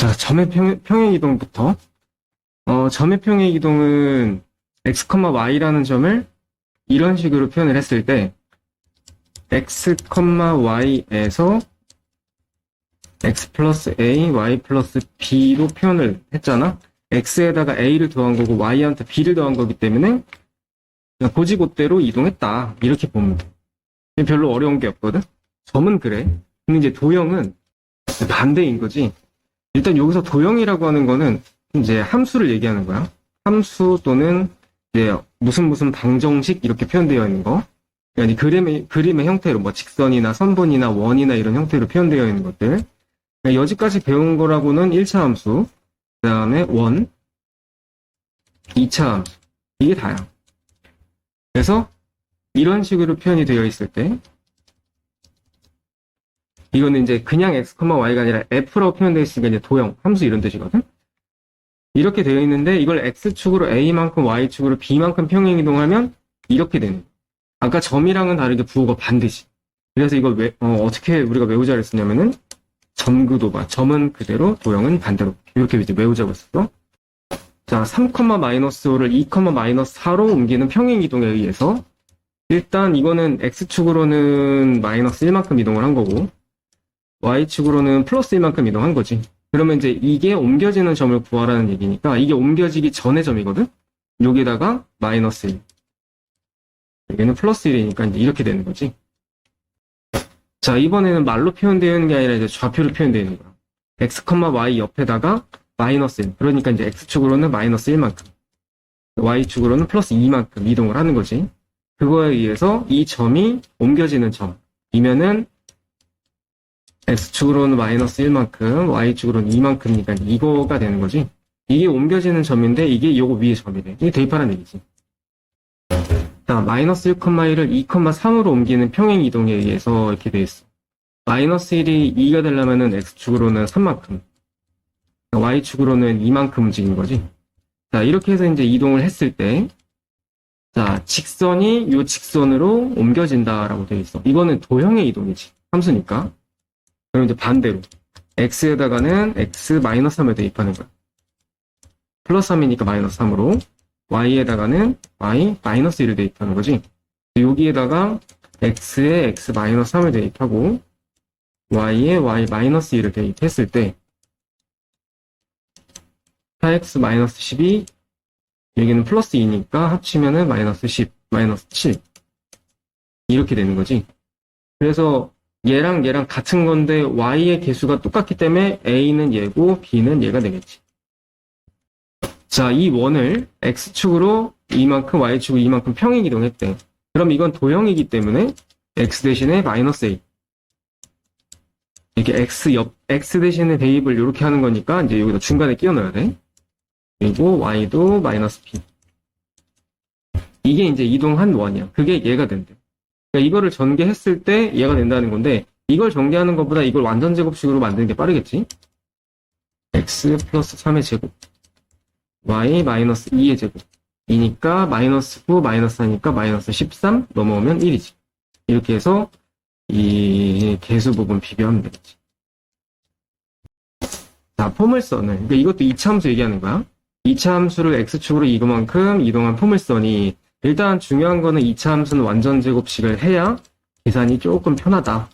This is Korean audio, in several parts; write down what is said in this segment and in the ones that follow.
자, 점의 평행 이동부터. 점의 평행 이동은 x, y라는 점을 이런 식으로 표현을 했을 때 x, y에서 x 플러스 a, y 플러스 b로 표현을 했잖아. x에다가 a를 더한 거고 y한테 b를 더한 거기 때문에 그냥 고지고대로 이동했다. 이렇게 보면 돼. 별로 어려운 게 없거든. 점은 그래. 근데 이제 도형은 반대인 거지. 일단 여기서 도형이라고 하는 거는 이제 함수를 얘기하는 거야. 함수 또는 이제 무슨 방정식 이렇게 표현되어 있는 거. 그러니까 그림의 형태로 뭐 직선이나 선분이나 원이나 이런 형태로 표현되어 있는 것들. 그러니까 여지까지 배운 거라고는 1차 함수, 그 다음에 원, 2차 함수. 이게 다야. 그래서 이런 식으로 표현이 되어 있을 때 이거는 이제 그냥 x, y가 아니라 f라고 표현되어 있으니까 이제 도형, 함수 이런 뜻이거든. 이렇게 되어 있는데 이걸 x축으로 a만큼 y축으로 b만큼 평행 이동하면 이렇게 되는 거야. 아까 점이랑은 다르게 부호가 반드시. 그래서 이걸 어떻게 우리가 외우자 그랬었냐면은 점구도바, 점은 그대로 도형은 반대로 이렇게 이제 외우자고 했었어. 자, 3,-5를 2,-4로 옮기는 평행 이동에 의해서 일단 이거는 x축으로는 마이너스 1만큼 이동을 한 거고 y축으로는 플러스 1만큼 이동한 거지. 그러면 이제 이게 옮겨지는 점을 구하라는 얘기니까 이게 옮겨지기 전의 점이거든? 여기다가 마이너스 1. 여기는 플러스 1이니까 이제 이렇게 되는 거지. 자, 이번에는 말로 표현되어 있는 게 아니라 이제 좌표로 표현되어 있는 거야. x, y 옆에다가 마이너스 1. 그러니까 이제 x축으로는 마이너스 1만큼. y축으로는 플러스 2만큼 이동을 하는 거지. 그거에 의해서 이 점이 옮겨지는 점이면은 x축으로는 마이너스 1만큼, y축으로는 2만큼이니까 이거가 되는 거지. 이게 옮겨지는 점인데 이게 요거 위에 점이래. 이게 대입하라는 얘기지. 자, 마이너스 1,1을 2,3으로 옮기는 평행 이동에 의해서 이렇게 돼 있어. 마이너스 1이 2가 되려면은 x축으로는 3만큼, y축으로는 2만큼 움직인 거지. 자, 이렇게 해서 이제 이동을 했을 때, 자, 직선이 요 직선으로 옮겨진다라고 되어 있어. 이거는 도형의 이동이지. 함수니까. 그럼 이제 반대로 x에다가는 x 마이너스 3을 대입하는 거야. 플러스 3이니까 마이너스 3으로 y에다가는 y 마이너스 1을 대입하는 거지. 여기에다가 x에 x 마이너스 3을 대입하고 y에 y 마이너스 1을 대입했을 때 4x 마이너스 12 여기는 플러스 2니까 합치면은 마이너스 10, 마이너스 7 이렇게 되는 거지. 그래서 얘랑 얘랑 같은 건데 y의 개수가 똑같기 때문에 a는 얘고 b는 얘가 되겠지. 자, 이 원을 x축으로 이만큼 y축으로 이만큼 평행 이동했대. 그럼 이건 도형이기 때문에 x 대신에 마이너스 a. 이렇게 x 대신에 대입을 이렇게 하는 거니까 이제 여기다 중간에 끼워 넣어야 돼. 그리고 y도 마이너스 b. 이게 이제 이동한 원이야. 그게 얘가 된대. 그러니까 이거를 전개했을 때 얘가 된다는 건데 이걸 전개하는 것보다 이걸 완전 제곱식으로 만드는 게 빠르겠지. x 플러스 3의 제곱 y 마이너스 2의 제곱 이니까 마이너스 9 마이너스 4니까 마이너스 13 넘어오면 1이지. 이렇게 해서 이 개수 부분 비교하면 되겠지. 자, 포물선을 그러니까 이것도 2차 함수 얘기하는 거야. 2차 함수를 x축으로 이거만큼 이동한 포물선이 일단 중요한 거는 2차 함수는 완전 제곱식을 해야 계산이 조금 편하다.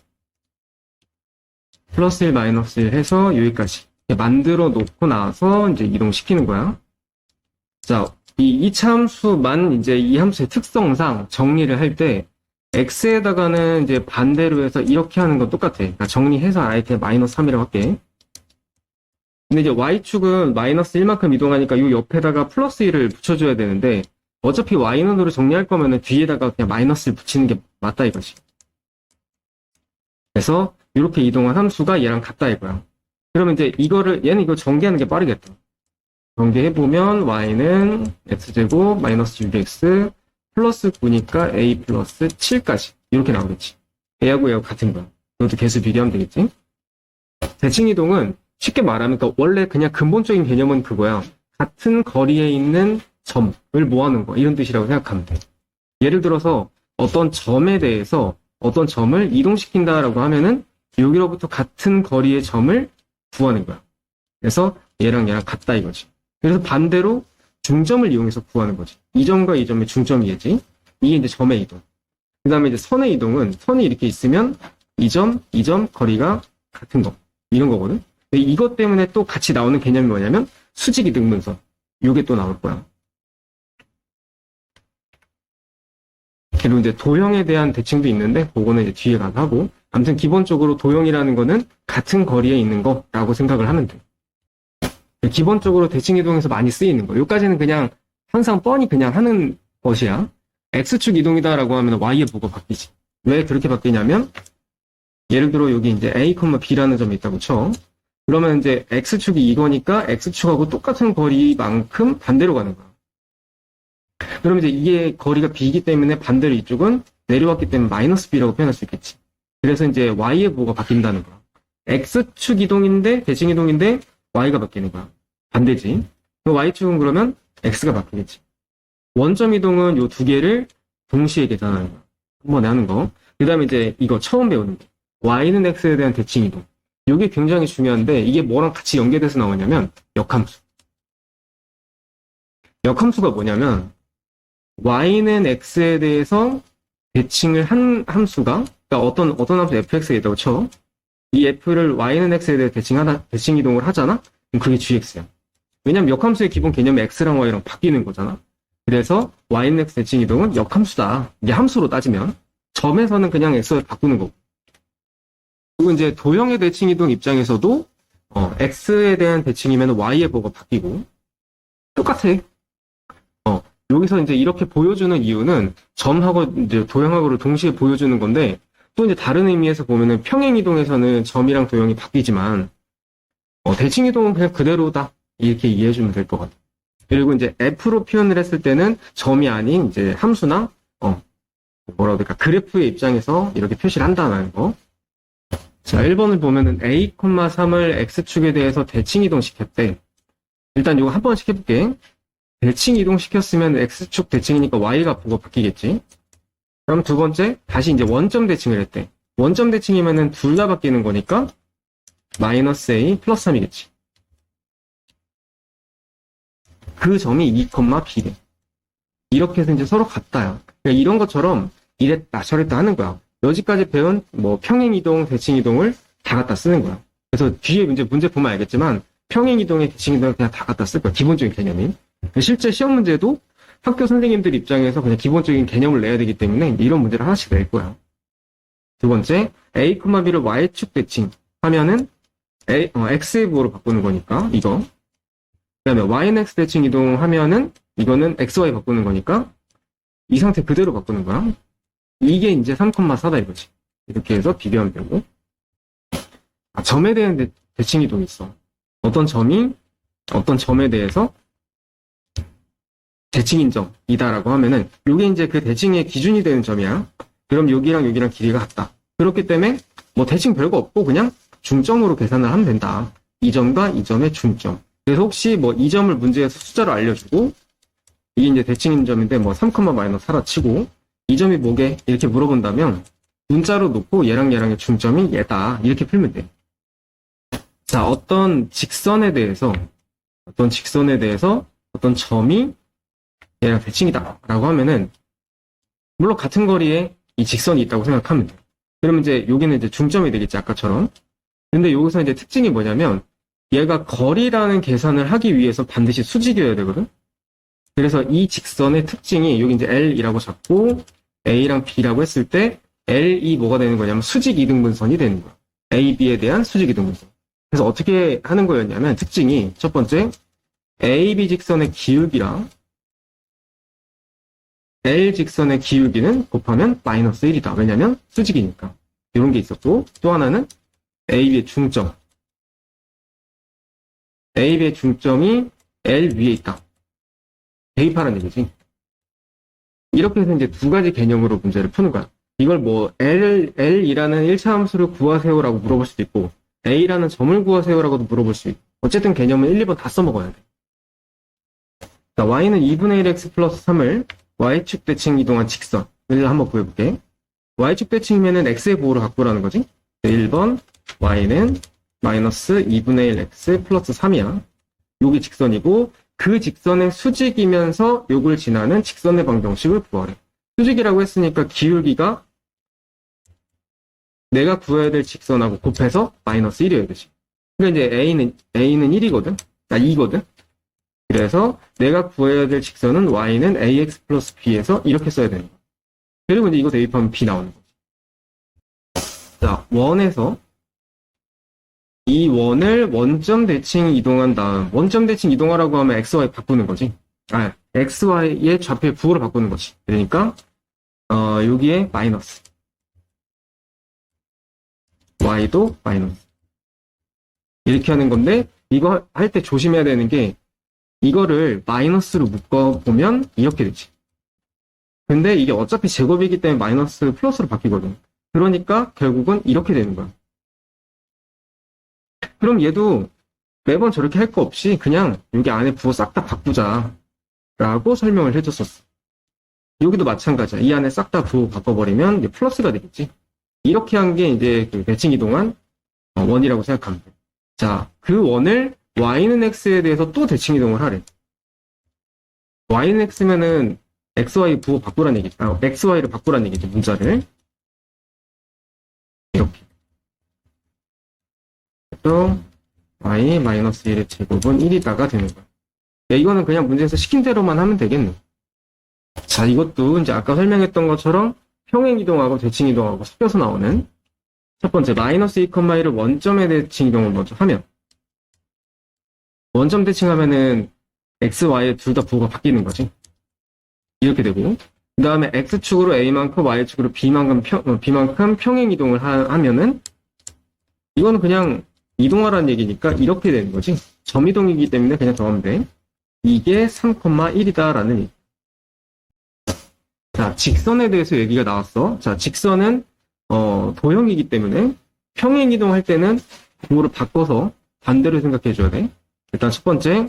플러스 1, 마이너스 1 해서 여기까지 만들어 놓고 나서 이제 이동시키는 거야. 자, 이 2차 함수만 이제 이 함수의 특성상 정리를 할 때 x에다가는 이제 반대로 해서 이렇게 하는 건 똑같아. 그러니까 정리해서 아예 그냥 마이너스 3이라고 할게. 근데 이제 y축은 마이너스 1만큼 이동하니까 이 옆에다가 플러스 1을 붙여줘야 되는데 어차피 y는으로 정리할 거면은 뒤에다가 그냥 마이너스를 붙이는 게 맞다 이거지. 그래서 이렇게 이동한 함수가 얘랑 같다 이거야. 그러면 이제 얘는 이거 전개하는 게 빠르겠다. 전개해보면 y는 x제곱 마이너스 6x 플러스 9니까 a 플러스 7까지 이렇게 나오겠지. a하고 얘하고 같은 거야. 이것도 개수 비교하면 되겠지. 대칭 이동은 쉽게 말하면 원래 그냥 근본적인 개념은 그거야. 같은 거리에 있는 점을 모아놓은 거 이런 뜻이라고 생각하면 돼. 예를 들어서 어떤 점에 대해서 어떤 점을 이동시킨다라고 하면은 여기로부터 같은 거리의 점을 구하는 거야. 그래서 얘랑 같다 이거지. 그래서 반대로 중점을 이용해서 구하는 거지. 이 점과 이 점의 중점이겠지. 이게 이제 점의 이동. 그 다음에 이제 선의 이동은 선이 이렇게 있으면 이 점 거리가 같은 거. 이런 거거든. 근데 이것 때문에 또 같이 나오는 개념이 뭐냐면 수직 이등분선. 요게 또 나올 거야. 그리고 이제 도형에 대한 대칭도 있는데 그거는 이제 뒤에 가서 하고, 아무튼 기본적으로 도형이라는 거는 같은 거리에 있는 거라고 생각을 하면 돼. 기본적으로 대칭 이동에서 많이 쓰이는 거. 여기까지는 그냥 항상 뻔히 그냥 하는 것이야. X축 이동이다라고 하면 Y의 부호가 바뀌지. 왜 그렇게 바뀌냐면, 예를 들어 여기 이제 A, B라는 점이 있다고 쳐. 그러면 이제 X축이 이거니까 X축하고 똑같은 거리만큼 반대로 가는 거야. 그럼 이제 이게 거리가 B이기 때문에 반대로 이쪽은 내려왔기 때문에 마이너스 B라고 표현할 수 있겠지. 그래서 이제 Y의 부호가 바뀐다는 거야. X축 이동인데, 대칭 이동인데 Y가 바뀌는 거야. 반대지. Y축은 그러면 X가 바뀌겠지. 원점 이동은 요 두 개를 동시에 계산하는 거야. 한 번에 하는 거. 그 다음에 이제 이거 처음 배우는 거. Y는 X에 대한 대칭 이동. 이게 굉장히 중요한데, 이게 뭐랑 같이 연계돼서 나오냐면 역함수. 역함수가 뭐냐면 Y는 X에 대해서 대칭을 한 함수가, 그러니까 어떤 함수 fx가 있다고 쳐. 이 f를 Y는 X에 대해 대칭 이동을 하잖아? 그럼 그게 gx야. 왜냐면 역함수의 기본 개념이 x랑 y랑 바뀌는 거잖아. 그래서 Y는 X 대칭 이동은 역함수다. 이게 함수로 따지면. 점에서는 그냥 x를 바꾸는 거고. 그리고 이제 도형의 대칭 이동 입장에서도 x에 대한 대칭이면 y의 부호가 바뀌고 똑같아. 여기서 이제 이렇게 보여주는 이유는 점하고 이제 도형하고를 동시에 보여주는 건데, 또 이제 다른 의미에서 보면은 평행 이동에서는 점이랑 도형이 바뀌지만 대칭 이동은 그냥 그대로다 이렇게 이해해주면 될 것 같아. 그리고 이제 f로 표현을 했을 때는 점이 아닌 이제 함수나 뭐라고 될까, 그래프의 입장에서 이렇게 표시를 한다는 거. 자, 1번을 보면은 a, 3을 x축에 대해서 대칭 이동시켰대. 일단 이거 한 번씩 해볼게. 대칭 이동시켰으면 x축 대칭이니까 y가 부호가 바뀌겠지. 그럼 두 번째, 다시 이제 원점 대칭을 했대. 원점 대칭이면은 둘 다 바뀌는 거니까 마이너스 a 플러스 3이겠지. 그 점이 2, b래. 이렇게 해서 이제 서로 같다요. 그러니까 이런 것처럼 이랬다 저랬다 하는 거야. 여기까지 배운 뭐 평행 이동, 대칭 이동을 다 갖다 쓰는 거야. 그래서 뒤에 문제 보면 알겠지만 평행 이동에 대칭 이동을 그냥 다 갖다 쓸 거야. 기본적인 개념이. 실제 시험 문제도 학교 선생님들 입장에서 그냥 기본적인 개념을 내야 되기 때문에 이런 문제를 하나씩 낼 거야. 두 번째, a, b를 y축 대칭 하면은 x의 부호로 바꾸는 거니까 이거. 그 다음에 y는 x 대칭 이동하면은 이거는 xy 바꾸는 거니까 이 상태 그대로 바꾸는 거야. 이게 이제 3,4다 이거지. 이렇게 해서 비교하면 되고. 점에 대한 대칭 이동이 있어. 어떤 점이 어떤 점에 대해서 대칭인 점이다라고 하면은 요게 이제 그 대칭의 기준이 되는 점이야. 그럼 여기랑 여기랑 길이가 같다. 그렇기 때문에 뭐 대칭 별거 없고 그냥 중점으로 계산을 하면 된다. 이 점과 이 점의 중점. 그래서 혹시 뭐 이 점을 문제에서 숫자로 알려주고 이게 이제 대칭인 점인데 뭐 3,-4라 치고 이 점이 뭐게? 이렇게 물어본다면 문자로 놓고 얘랑 얘랑의 중점이 얘다. 이렇게 풀면 돼. 자, 어떤 직선에 대해서 어떤 점이 얘랑 대칭이다 라고 하면은 물론 같은 거리에 이 직선이 있다고 생각하면 돼. 그러면 이제 여기는 이제 중점이 되겠지, 아까처럼. 근데 여기서 이제 특징이 뭐냐면 얘가 거리라는 계산을 하기 위해서 반드시 수직이어야 되거든. 그래서 이 직선의 특징이 여기 이제 L이라고 잡고 A랑 B라고 했을 때 L이 뭐가 되는 거냐면 수직 이등분선이 되는 거야. A, B에 대한 수직 이등분선. 그래서 어떻게 하는 거였냐면 특징이 첫 번째 A, B 직선의 기울기랑 L 직선의 기울기는 곱하면 마이너스 1이다. 왜냐면 수직이니까. 이런 게 있었고, 또 하나는 AB의 중점. AB의 중점이 L 위에 있다. 대입하라는 얘기지. 이렇게 해서 이제 두 가지 개념으로 문제를 푸는 거야. 이걸 뭐 L이라는 1차 함수를 구하세요라고 물어볼 수도 있고 A라는 점을 구하세요라고도 물어볼 수 있고, 어쨌든 개념은 1, 2번 다 써먹어야 돼. 자, Y는 2분의 1x 플러스 3을 Y축 대칭 이동한 직선을 한번 구해볼게. Y축 대칭이면은 X의 부호로 바꾸라는 거지. 1번 Y는 마이너스 2분의 1 x 플러스 3이야. 여기 직선이고 그 직선의 수직이면서 요걸 지나는 직선의 방정식을 구하래. 수직이라고 했으니까 기울기가 내가 구해야 될 직선하고 곱해서 마이너스 1이어야 되지. 그러니까 이제 A는 1이거든? 2거든? 그래서 내가 구해야 될 직선은 Y는 AX 플러스 B에서 이렇게 써야 되는 거야. 그리고 이제 이거 대입하면 B 나오는 거지. 자, 원에서 이 원을 원점 대칭 이동한 다음, 원점 대칭 이동하라고 하면 XY 바꾸는 거지. XY의 좌표의 부호로 바꾸는 거지. 그러니까, 여기에 마이너스. Y도 마이너스. 이렇게 하는 건데, 이거 할 때 조심해야 되는 게, 이거를 마이너스로 묶어보면 이렇게 되지. 근데 이게 어차피 제곱이기 때문에 마이너스 플러스로 바뀌거든. 그러니까 결국은 이렇게 되는 거야. 그럼 얘도 매번 저렇게 할 거 없이 그냥 여기 안에 부호 싹 다 바꾸자 라고 설명을 해줬었어. 여기도 마찬가지야. 이 안에 싹 다 부호 바꿔버리면 이제 플러스가 되겠지. 이렇게 한 게 이제 그 대칭 이동한 원이라고 생각하면 돼. 자, 그 원을 y는 x에 대해서 또 대칭 이동을 하래. y는 x면은 xy 부호 바꾸란 얘기지. xy를 바꾸란 얘기지, 문자를. 이렇게. 또 y-1의 제곱은 1이다가 되는 거야. 야, 이거는 그냥 문제에서 시킨 대로만 하면 되겠네. 자, 이것도 이제 아까 설명했던 것처럼 평행 이동하고 대칭 이동하고 섞여서 나오는 첫 번째 마이너스 2,1을 원점에 대칭 이동을 먼저 하면 원점 대칭하면은 x, y 둘 다 부호가 바뀌는 거지. 이렇게 되고 그 다음에 x축으로 a만큼 y축으로 b만큼 평행 이동을 하면은 이거는 그냥 이동하라는 얘기니까 이렇게 되는 거지. 점이동이기 때문에 그냥 정하면 돼. 이게 3,1이다 라는 얘기. 자, 직선에 대해서 얘기가 나왔어. 자, 직선은 도형이기 때문에 평행 이동할 때는 부호를 바꿔서 반대로 생각해 줘야 돼. 일단 첫 번째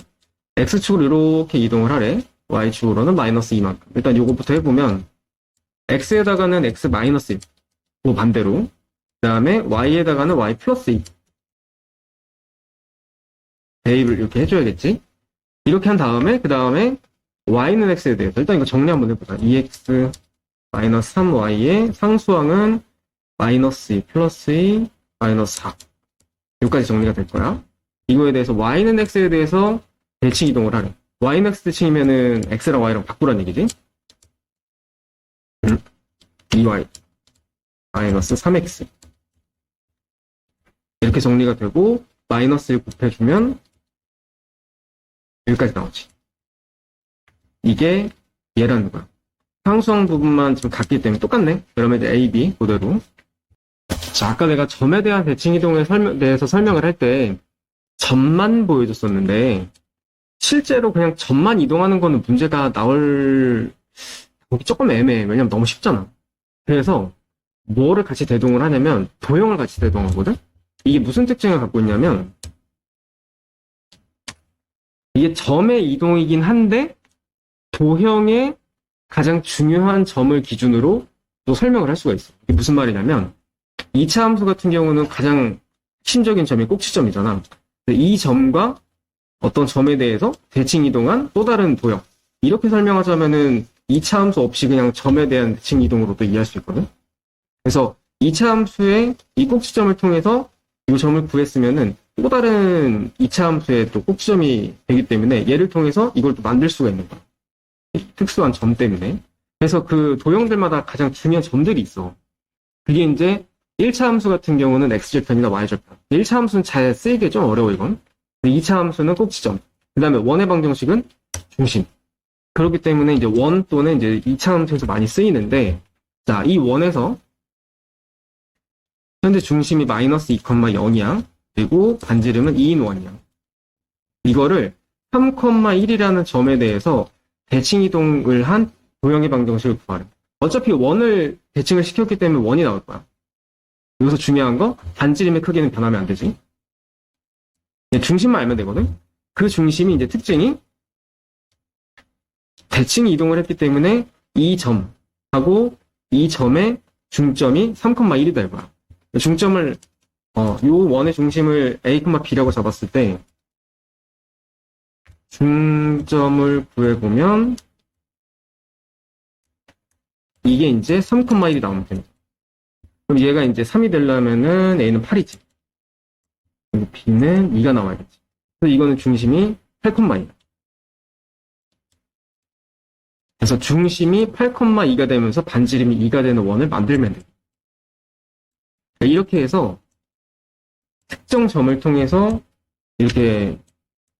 x축으로 이렇게 이동을 하래. y축으로는 마이너스 2만큼. 일단 요거부터 해보면 x에다가는 x 마이너스 1, 그 반대로. 그 다음에 y에다가는 y 플러스 2. 대입을 이렇게 해줘야겠지. 이렇게 한 다음에 그 다음에 y는 x에 대해서 일단 이거 정리 한번 해보자. 2x 마이너스 3y의 상수항은 마이너스 2 플러스 2 마이너스 4. 여기까지 정리가 될 거야. 이거에 대해서 y는 x에 대해서 대칭 이동을 하래. y는 x 대칭이면은 x랑 y랑 바꾸란 얘기지. 2y 마이너스 3x 이렇게 정리가 되고 마이너스 1 곱해주면 여기까지 나오지. 이게 얘라는 거야. 상수항 부분만 지금 같기 때문에 똑같네. 그러면 이제 A, B 그대로. 자, 아까 내가 점에 대한 대칭 이동에 대해서 설명을 할 때 점만 보여줬었는데 실제로 그냥 점만 이동하는 거는 문제가 나올 보기 조금 애매해. 왜냐면 너무 쉽잖아. 그래서 뭐를 같이 대동을 하냐면 도형을 같이 대동하거든. 이게 무슨 특징을 갖고 있냐면 이게 점의 이동이긴 한데 도형의 가장 중요한 점을 기준으로 또 설명을 할 수가 있어. 이게 무슨 말이냐면 2차 함수 같은 경우는 가장 핵심적인 점이 꼭지점이잖아. 이 점과 어떤 점에 대해서 대칭 이동한 또 다른 도형. 이렇게 설명하자면은 2차 함수 없이 그냥 점에 대한 대칭 이동으로도 이해할 수 있거든. 그래서 2차 함수의 이 꼭지점을 통해서 이 점을 구했으면은 또 다른 2차 함수의 또 꼭지점이 되기 때문에 얘를 통해서 이걸 또 만들 수가 있는 거야. 특수한 점 때문에. 그래서 그 도형들마다 가장 중요한 점들이 있어. 그게 이제 1차 함수 같은 경우는 x절편이나 y절편. 1차 함수는 잘 쓰이기 좀 어려워 이건. 2차 함수는 꼭지점. 그 다음에 원의 방정식은 중심. 그렇기 때문에 이제 원 또는 이제 2차 함수에서 많이 쓰이는데, 자, 이 원에서 현재 중심이 마이너스 2,0이야. 그리고 반지름은 2인 원이야. 이거를 3,1이라는 점에 대해서 대칭 이동을 한 도형의 방정식을 구하래. 어차피 원을 대칭을 시켰기 때문에 원이 나올 거야. 여기서 중요한 거 반지름의 크기는 변하면 안 되지. 중심만 알면 되거든. 그 중심이 이제 특징이 대칭 이동을 했기 때문에 이 점하고 이 점의 중점이 3,1이다 이거야. 중점을 요 원의 중심을 A, B라고 잡았을 때 중점을 구해보면 이게 이제 3,1이 나오면 됩니다. 그럼 얘가 이제 3이 되려면은 A는 8이지. 그리고 B는 2가 나와야겠지. 그래서 이거는 중심이 8,2다. 그래서 중심이 8,2가 되면서 반지름이 2가 되는 원을 만들면 돼. 이렇게 해서 특정 점을 통해서 이렇게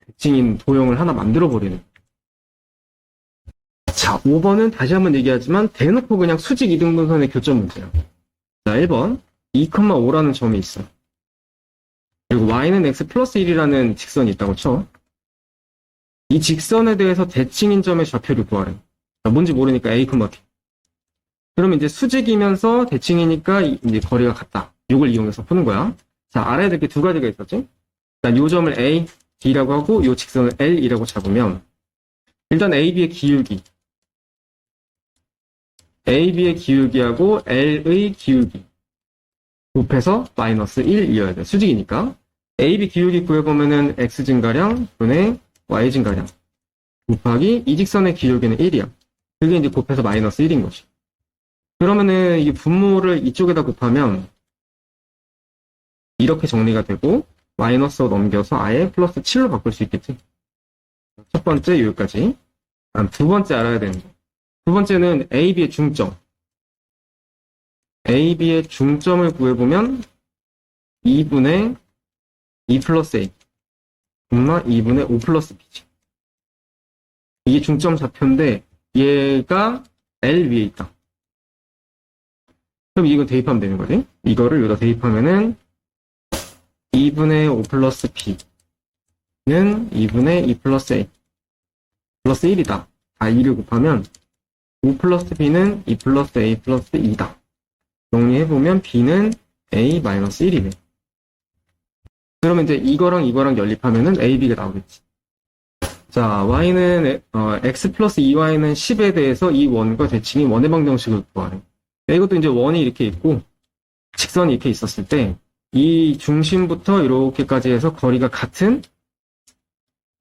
대칭인 도형을 하나 만들어 버리는 거예요. 자, 5번은 다시 한번 얘기하지만 대놓고 그냥 수직 이등분선의 교점 문제야. 자, 1번 2,5라는 점이 있어. 그리고 y는 x 플러스 1이라는 직선이 있다고 쳐. 이 직선에 대해서 대칭인 점의 좌표를 구하래. 뭔지 모르니까 A, B. 그러면 이제 수직이면서 대칭이니까 이제 거리가 같다. 이걸 이용해서 푸는 거야. 자, 알아야 될 게 두 가지가 있었지? 일단 요 점을 A, B라고 하고 요 직선을 L이라고 잡으면 일단 AB의 기울기 하고 L의 기울기 곱해서 마이너스 1이어야 돼. 수직이니까. AB 기울기 구해보면은 X 증가량 분의 Y 증가량 곱하기 이 직선의 기울기는 1이야. 그게 이제 곱해서 마이너스 1인 거지. 그러면은 이 분모를 이쪽에다 곱하면 이렇게 정리가 되고 마이너스로 넘겨서 아예 플러스 7로 바꿀 수 있겠지. 첫 번째 여기까지. 다음 두 번째 알아야 되는 거. 두 번째는 AB의 중점. AB의 중점을 구해보면 2분의 2 플러스 A 2분의 5 플러스 B지. 이게 중점 좌표인데 얘가 L 위에 있다. 그럼 이거 대입하면 되는 거지. 이거를 여기다 대입하면은 2분의 5 플러스 B는 2분의 2 플러스 A 플러스 1이다. 다 2를 곱하면 5 플러스 B는 2 플러스 A 플러스 2다. 정리해보면 B는 A 마이너스 1이네. 그러면 이제 이거랑 연립하면은 AB가 나오겠지. 자, Y는, X 플러스 2Y는 10에 대해서 이 원과 대칭이 원의 방정식을 구하래. 이것도 이제 원이 이렇게 있고, 직선이 이렇게 있었을 때, 이 중심부터 이렇게까지 해서 거리가 같은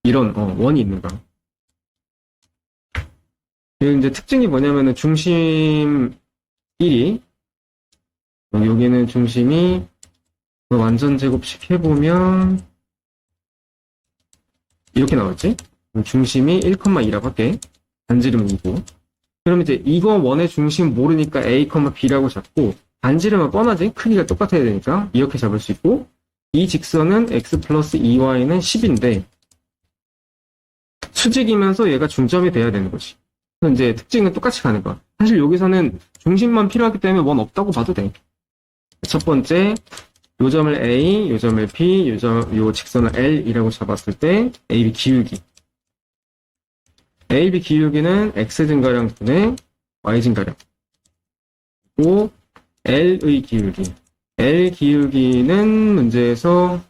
이런, 원이 있는 거야. 그리고 이제 특징이 뭐냐면은 중심 1이, 여기는 중심이 완전 제곱식 해보면, 이렇게 나왔지? 중심이 1,2라고 할게. 반지름은 2고. 그럼 이제 이거 원의 중심 모르니까 A, B라고 잡고, 반지름은 뻔하지? 크기가 똑같아야 되니까. 이렇게 잡을 수 있고, 이 직선은 X 플러스 2Y는 10인데, 수직이면서 얘가 중점이 돼야 되는 거지. 그래서 이제 특징은 똑같이 가는 거야. 사실 여기서는 중심만 필요하기 때문에 원 없다고 봐도 돼. 첫 번째, 요 점을 A, 요 점을 B, 요 직선을 L이라고 잡았을 때 AB 기울기. AB 기울기는 X 증가량 분의 Y 증가량. 그리고 L의 기울기. L 기울기는 문제에서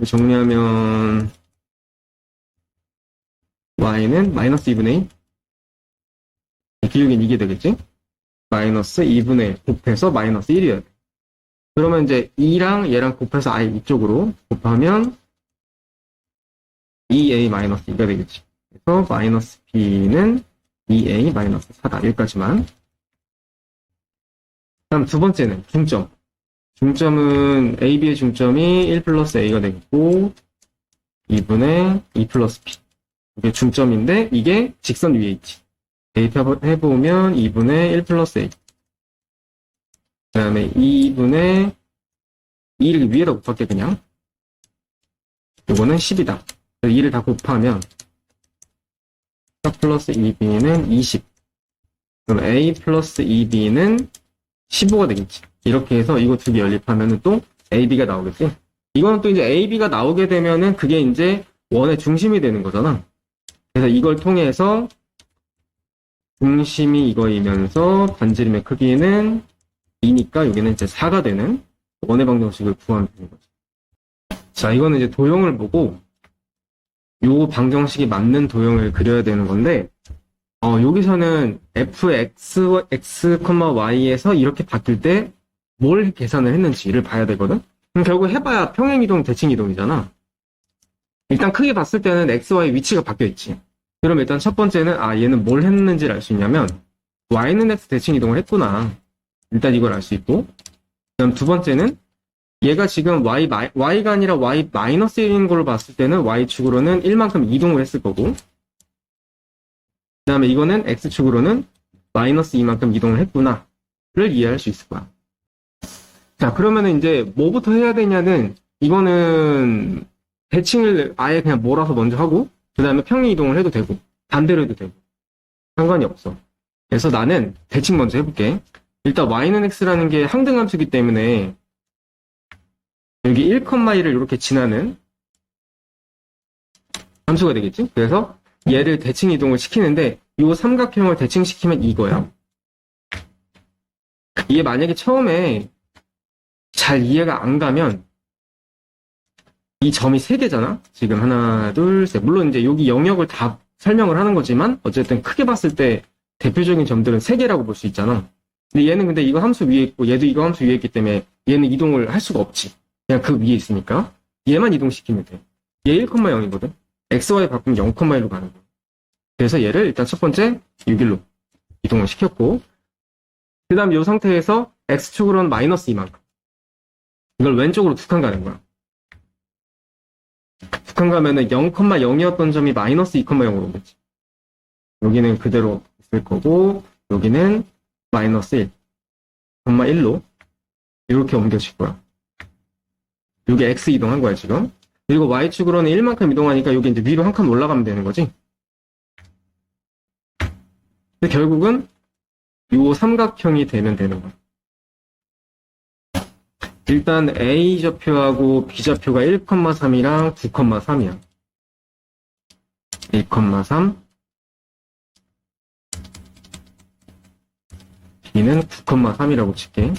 정리하면 Y는 마이너스 2분의 2. 기울기는 이게 되겠지? 마이너스 2분의 1 곱해서 마이너스 1이어야 돼. 그러면 이제 2랑 얘랑 곱해서 아예 이쪽으로 곱하면 2a-2가 되겠지. 그래서 마이너스 b는 2a-4다. 여기까지만. 다음 두 번째는 중점. 중점은 ab의 중점이 1 플러스 a가 되겠고 2분의 2 플러스 b. 이게 중점인데 이게 직선 위에 있지. 대입해보면 2분의 1 플러스 a. 그 다음에 2분의 2를 위에다 곱할게 그냥. 요거는 10이다. 2를 다 곱하면 4 플러스 2b는 20. 그럼 a 플러스 2b는 15가 되겠지. 이렇게 해서 이거 두 개 연립하면은 또 ab가 나오겠지. 이거는 또 이제 ab가 나오게 되면은 그게 이제 원의 중심이 되는 거잖아. 그래서 이걸 통해서 중심이 이거이면서 반지름의 크기는 2니까 여기는 이제 4가 되는 원의 방정식을 구하면 되는 거죠. 자, 이거는 이제 도형을 보고 요 방정식이 맞는 도형을 그려야 되는 건데 여기서는 fx, y에서 이렇게 바뀔 때 뭘 계산을 했는지를 봐야 되거든. 그럼 결국 해봐야 평행이동, 대칭이동이잖아. 일단 크게 봤을 때는 xy 위치가 바뀌어있지. 그럼 일단 첫 번째는 얘는 뭘 했는지를 알 수 있냐면 y는 x 대칭이동을 했구나. 일단 이걸 알 수 있고, 그다음 두 번째는 얘가 지금 y가 아니라 y-1인 걸로 봤을 때는 y축으로는 1만큼 이동을 했을 거고, 그 다음에 이거는 x축으로는 마이너스 2만큼 이동을 했구나를 이해할 수 있을 거야. 자, 그러면은 이제 뭐부터 해야 되냐는, 이거는 대칭을 아예 그냥 몰아서 먼저 하고, 그 다음에 평행 이동을 해도 되고, 반대로 해도 되고, 상관이 없어. 그래서 나는 대칭 먼저 해볼게. 일단 y는 x라는 게 항등함수이기 때문에 여기 1,1를 이렇게 지나는 함수가 되겠지? 그래서 얘를 대칭 이동을 시키는데 이 삼각형을 대칭시키면 이거야. 이게 만약에 처음에 잘 이해가 안 가면 이 점이 3개잖아? 지금 하나, 둘, 셋. 물론 이제 여기 영역을 다 설명을 하는 거지만 어쨌든 크게 봤을 때 대표적인 점들은 3개라고 볼 수 있잖아. 근데 얘는 근데 이거 함수 위에 있고 얘도 이거 함수 위에 있기 때문에 얘는 이동을 할 수가 없지. 그냥 그 위에 있으니까 얘만 이동시키면 돼. 얘 1,0이거든. xy 바꾸면 0,1로 가는 거야. 그래서 얘를 일단 첫 번째 6일로 이동을 시켰고, 그 다음 이 상태에서 x축으로는 마이너스 2만큼. 이걸 왼쪽으로 두 칸 가는 거야. 두 칸 가면은 0,0이었던 점이 마이너스 2,0으로 오겠지. 여기는 그대로 있을 거고, 여기는 마이너스 1,1로 이렇게 옮겨질 거야. 여기 x 이동한 거야, 지금. 그리고 y축으로는 1만큼 이동하니까 여기 이제 위로 한 칸 올라가면 되는 거지. 근데 결국은 요 삼각형이 되면 되는 거야. 일단 A좌표하고 B좌표가 1,3이랑 9,3이야. 1,3, B는 9,3이라고 칠게.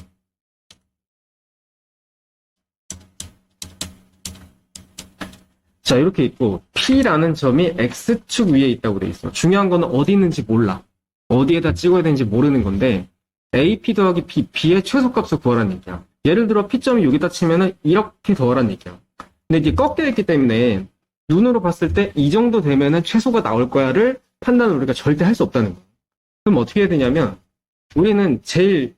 자, 이렇게 있고 P라는 점이 X축 위에 있다고 돼 있어. 중요한 건 어디 있는지 몰라. 어디에다 찍어야 되는지 모르는 건데 AP 더하기 B, B의 최소값을 구하라는 얘기야. 예를 들어 P점이 여기다 치면은 이렇게 더하라는 얘기야. 근데 이게 꺾여 있기 때문에 눈으로 봤을 때 이 정도 되면은 최소가 나올 거야를 판단을 우리가 절대 할 수 없다는 거야. 그럼 어떻게 해야 되냐면 우리는 제일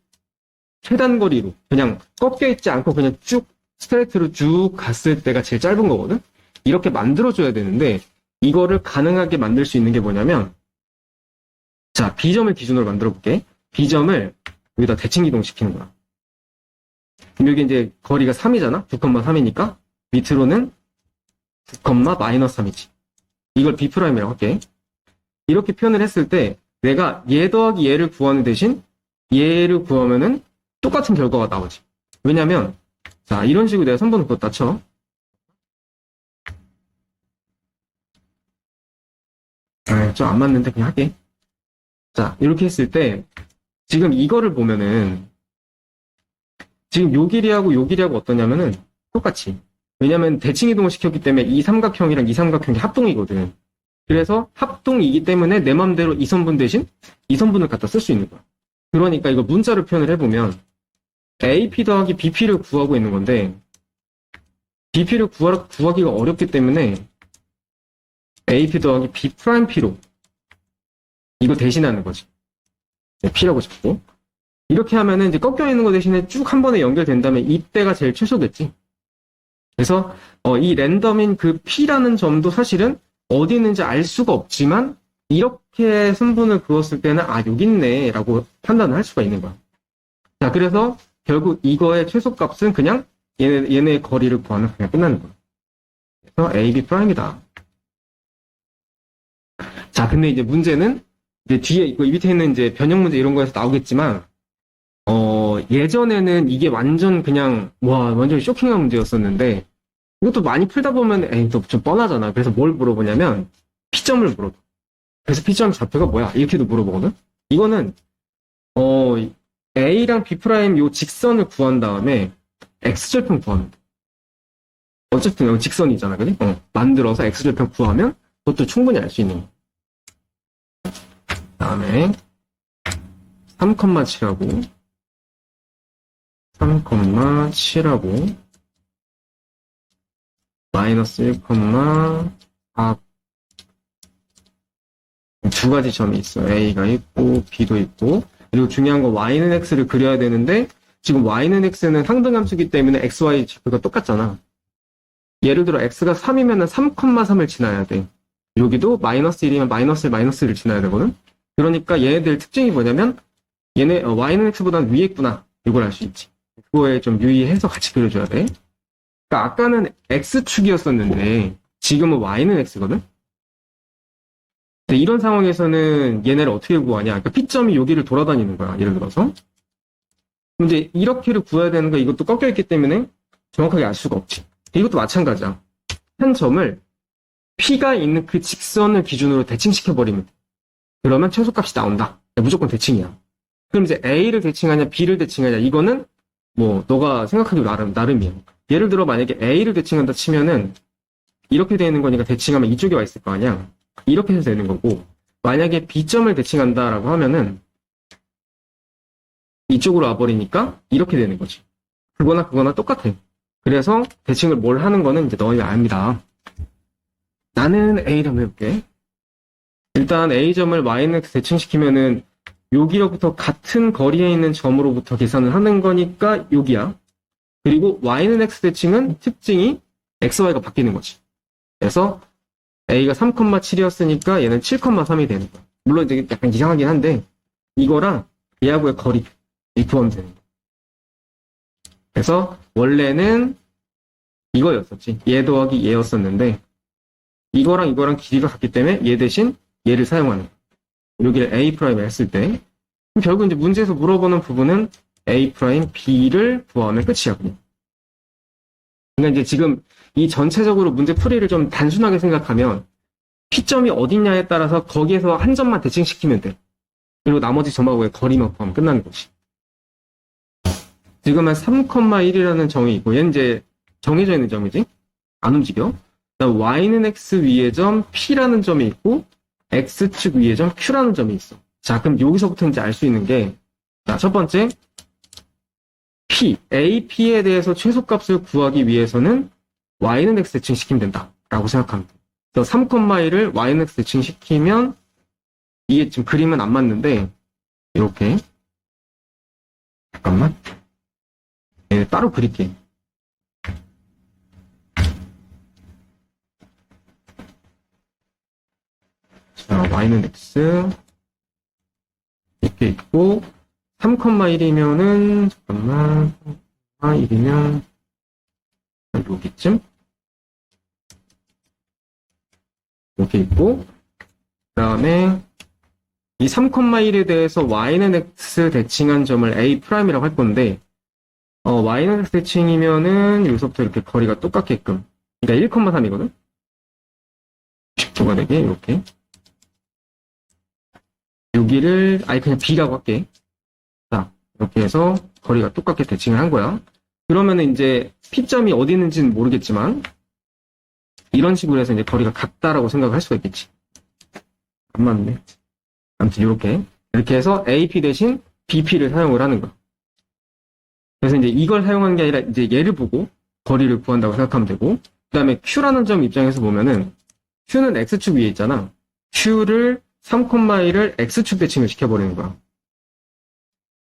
최단 거리로 그냥 꺾여 있지 않고 그냥 쭉 스트레이트로 쭉 갔을 때가 제일 짧은 거거든? 이렇게 만들어줘야 되는데 이거를 가능하게 만들 수 있는 게 뭐냐면, 자, B점을 기준으로 만들어 볼게. B점을 여기다 대칭 이동시키는 거야. 그럼 여기 이제 거리가 3이잖아? 9,3이니까 밑으로는 9,-3이지. 이걸 B'이라고 할게. 이렇게 표현을 했을 때 내가 얘 더하기 얘를 구하는 대신 얘를 구하면은 똑같은 결과가 나오지. 왜냐면 자, 이런 식으로 내가 선분을 그었다 쳐. 좀 안 맞는데 그냥 할게. 자, 이렇게 했을 때 지금 이거를 보면은 지금 요 길이하고 요 길이하고 어떠냐면은 똑같이. 왜냐면 대칭 이동을 시켰기 때문에 이 삼각형이랑 이 삼각형이 합동이거든. 그래서 합동이기 때문에 내 맘대로 이 선분 대신 이 선분을 갖다 쓸 수 있는 거야. 그러니까 이거 문자로 표현을 해보면 AP 더하기 BP를 구하고 있는 건데 BP를 구하기가 어렵기 때문에 AP 더하기 B'P로 이거 대신하는 거지. P라고 적고 이렇게 하면은 이제 꺾여 있는 거 대신에 쭉 한 번에 연결된다면 이때가 제일 최소겠지. 그래서 이 랜덤인 그 P라는 점도 사실은 어디 있는지 알 수가 없지만 이렇게 순분을 그었을 때는 여기 있네 라고 판단을 할 수가 있는 거야. 자, 그래서 결국 이거의 최소값은 그냥 얘네의 거리를 구하면 그냥 끝나는 거야. 그래서 AB'이다. 자, 근데 이제 문제는 이제 뒤에 있고 이 밑에 있는 이제 변형 문제 이런 거에서 나오겠지만 예전에는 이게 완전 그냥 완전 쇼킹한 문제였었는데 이것도 많이 풀다 보면 또 좀 뻔하잖아. 그래서 뭘 물어보냐면 P점을 물어봐. 그래서 P점 좌표가 뭐야? 이렇게도 물어보거든. 이거는 A랑 B' 요 직선을 구한 다음에 X절편 구하면 돼. 어쨌든 여기 직선이잖아, 그지? 만들어서 X절편 구하면 그것도 충분히 알 수 있는 거. 다음에 3,7하고 3,7하고 마이너스 1, 4. 두 가지 점이 있어요. A가 있고, B도 있고. 그리고 중요한 건 Y는 X를 그려야 되는데, 지금 Y는 X는 상등함수기 때문에 XY 좌표가 똑같잖아. 예를 들어 X가 3이면 3,3을 지나야 돼. 여기도 마이너스 1이면 마이너스 1, 마이너스 1을 지나야 되거든? 그러니까 얘네들 특징이 뭐냐면, Y는 X보다는 위에 있구나. 이걸 알 수 있지. 그거에 좀 유의해서 같이 그려줘야 돼. 그러니까 아까는 X축이었었는데, 지금은 Y는 X거든? 근데 이런 상황에서는 얘네를 어떻게 구하냐? 그러니까 P점이 여기를 돌아다니는 거야. 예를 들어서. 그럼 이제 이렇게를 구해야 되는 거 이것도 꺾여있기 때문에 정확하게 알 수가 없지. 이것도 마찬가지야. 한 점을 P가 있는 그 직선을 기준으로 대칭시켜버리면 돼. 그러면 최소값이 나온다. 무조건 대칭이야. 그럼 이제 A를 대칭하냐, B를 대칭하냐, 이거는 뭐 너가 생각하기 나름이야. 예를 들어 만약에 A를 대칭한다 치면은 이렇게 되는 거니까 대칭하면 이쪽에 와 있을 거 아니야. 이렇게 해서 되는 거고, 만약에 B점을 대칭한다라고 하면은 이쪽으로 와버리니까 이렇게 되는 거지. 그거나 똑같아. 그래서 대칭을 뭘 하는 거는 이제 너희가 압니다. 나는 A점 해볼게. 일단 A점을 Y는 X 대칭시키면은 여기로부터 같은 거리에 있는 점으로부터 계산을 하는 거니까 여기야. 그리고 Y는 X 대칭은 특징이 XY가 바뀌는 거지. 그래서 A가 3,7이었으니까 얘는 7,3이 되는 거야. 물론 이제 약간 이상하긴 한데 이거랑 얘하고의 거리 이 구하면 되는 거야. 그래서 원래는 이거였었지. 얘 더하기 얘였었는데 이거랑 길이가 같기 때문에 얘 대신 얘를 사용하는 거야. 여기를 A' 했을 때 결국 이제 문제에서 물어보는 부분은 A', B를 구하면 끝이야. 그냥. 그러니까 이제 지금 이 전체적으로 문제 풀이를 좀 단순하게 생각하면 P점이 어딨냐에 따라서 거기에서 한 점만 대칭시키면 돼. 그리고 나머지 점하고의 거리만 구하면 끝나는 거지. 지금은 3,1이라는 점이 있고 얘는 이제 정해져 있는 점이지. 안 움직여. 그다음 Y는 X 위의 점 P라는 점이 있고 X축 위의 점 Q라는 점이 있어. 자, 그럼 여기서부터 이제 알 수 있는 게, 자, 첫 번째, P, AP에 대해서 최소값을 구하기 위해서는 Y는 X 대칭시키면 된다. 라고 생각하면 돼. 그래서 3,1을 Y는 X 대칭시키면, 이게 지금 그림은 안 맞는데, 이렇게. 잠깐만. 얘를 따로 그릴게. 자, Y는 X. 이렇게 있고, 3,1이면은, 잠깐만, 1이면, 여기쯤? 이렇게 있고, 그 다음에, 이 3,1에 대해서 Y는 X 대칭한 점을 A'이라고 할 건데, Y는 X 대칭이면은, 여기서부터 이렇게 거리가 똑같게끔. 그러니까 1,3이거든? 10초가 되게, 이렇게. 여기를 아예 그냥 B라고 할게. 자, 이렇게 해서 거리가 똑같게 대칭을 한 거야. 그러면은 이제 P점이 어디 있는지는 모르겠지만 이런 식으로 해서 이제 거리가 같다라고 생각을 할 수가 있겠지. 안 맞네. 아무튼 이렇게 해서 AP 대신 BP를 사용을 하는 거야. 그래서 이제 이걸 사용하는 게 아니라 이제 얘를 보고 거리를 구한다고 생각하면 되고, 그 다음에 Q라는 점 입장에서 보면은 Q는 X축 위에 있잖아. Q를 3,1을 X축 대칭을 시켜버리는 거야.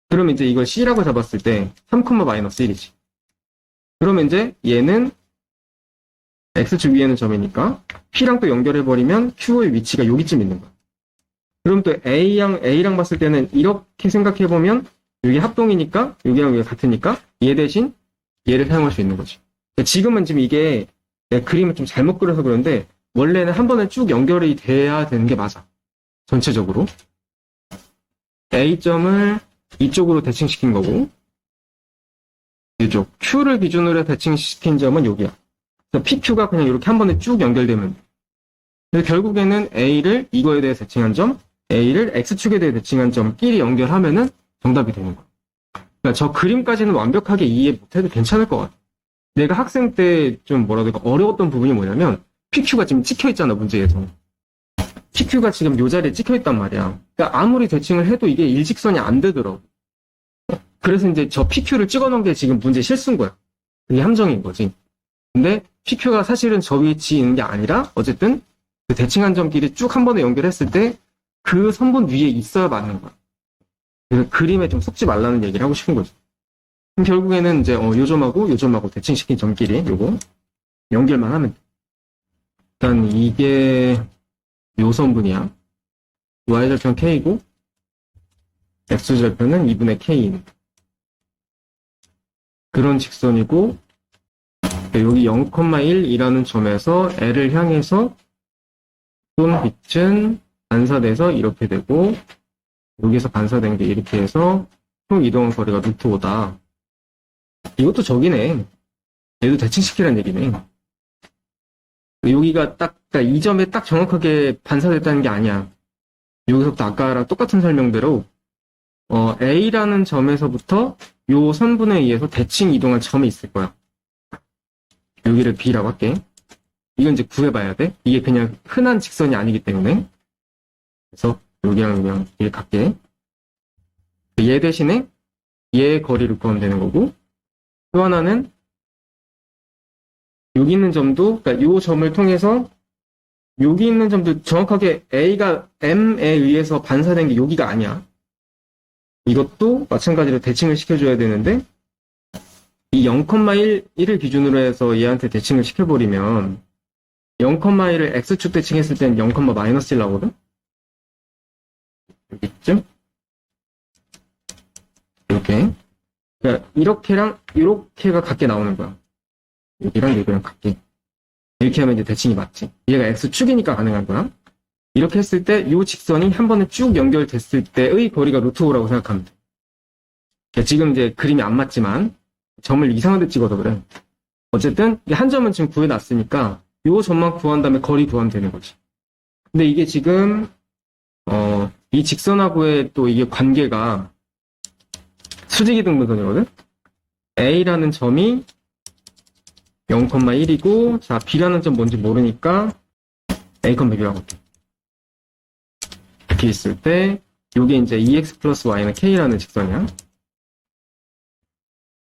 그러면 이제 이걸 C라고 잡았을 때 3,-1이지. 그러면 이제 얘는 X축 위에는 점이니까 P랑 또 연결해버리면 Q의 위치가 여기쯤 있는 거야. 그럼 또 A랑 봤을 때는 이렇게 생각해보면 여기 합동이니까 여기랑 여기가 같으니까 얘 대신 얘를 사용할 수 있는 거지. 지금은 지금 이게 내가 그림을 좀 잘못 그려서 그런데 원래는 한 번에 쭉 연결이 돼야 되는 게 맞아. 전체적으로 A점을 이쪽으로 대칭시킨 거고 이쪽 Q를 기준으로 대칭시킨 점은 여기야. 그래서 PQ가 그냥 이렇게 한 번에 쭉 연결되면 그래서 결국에는 A를 이거에 대해 대칭한 점, A를 X축에 대해 대칭한 점끼리 연결하면은 정답이 되는 거야. 그러니까 저 그림까지는 완벽하게 이해 못해도 괜찮을 것 같아. 내가 학생 때 좀 뭐라 그럴까 어려웠던 부분이 뭐냐면 PQ가 지금 찍혀있잖아 문제에서. PQ가 지금 요 자리에 찍혀있단 말이야. 그러니까 아무리 대칭을 해도 이게 일직선이 안 되더라고. 그래서 이제 저 PQ를 찍어놓은 게 지금 문제 실수인 거야. 그게 함정인 거지. 근데 PQ가 사실은 저 위치에 있는 게 아니라 어쨌든 그 대칭한 점끼리 쭉 한 번에 연결했을 때 그 선분 위에 있어야 맞는 거야. 그래서 그림에 좀 속지 말라는 얘기를 하고 싶은 거죠. 그럼 결국에는 이제 요 점하고 대칭시킨 점끼리 요거 연결만 하면 돼. 일단 이게 요 선분이야. y절편 k고 x절편은 2분의 k인 그런 직선이고 여기 0,1이라는 점에서 L을 향해서 쏜 빛은 반사돼서 이렇게 되고 여기서 반사된 게 이렇게 해서 총 이동한 거리가 루트 5다. 이것도 저기네. 얘도 대칭시키라는 얘기네. 여기가 딱, 그러니까 이 점에 딱 정확하게 반사됐다는 게 아니야. 여기서부터 아까랑 똑같은 설명대로 A라는 점에서부터 요 선분에 의해서 대칭 이동한 점이 있을 거야. 여기를 B라고 할게. 이건 이제 구해봐야 돼. 이게 그냥 흔한 직선이 아니기 때문에. 그래서 여기랑 그냥 이렇게 갈게. 얘 대신에 얘의 거리를 구하면 되는 거고 또 하나는 여기 있는 점도 그러니까 요 점을 통해서 여기 있는 점도 정확하게 A가 M에 의해서 반사된 게 여기가 아니야. 이것도 마찬가지로 대칭을 시켜줘야 되는데 이 0,1을 기준으로 해서 얘한테 대칭을 시켜버리면 0,1을 X축 대칭했을 때는 0,-1 나오거든? 여기쯤? 이렇게. 그러니까 이렇게랑 이렇게가 같게 나오는 거야. 여기랑 여기랑 같게. 이렇게 하면 이제 대칭이 맞지. 얘가 X축이니까 가능한 거야. 이렇게 했을 때 이 직선이 한 번에 쭉 연결됐을 때의 거리가 루트 5라고 생각하면 돼. 그러니까 지금 이제 그림이 안 맞지만 점을 이상한 데 찍어서 그래. 어쨌든 한 점은 지금 구해놨으니까 이 점만 구한 다음에 거리 구하면 되는 거지. 근데 이게 지금 이 직선하고의 또 이게 관계가 수직이 등분선이거든? A라는 점이 0,1이고 자 B라는 점 뭔지 모르니까 A, B라고 할게. 이렇게 있을 때 요게 이제 2x 플러스 y는 k라는 직선이야.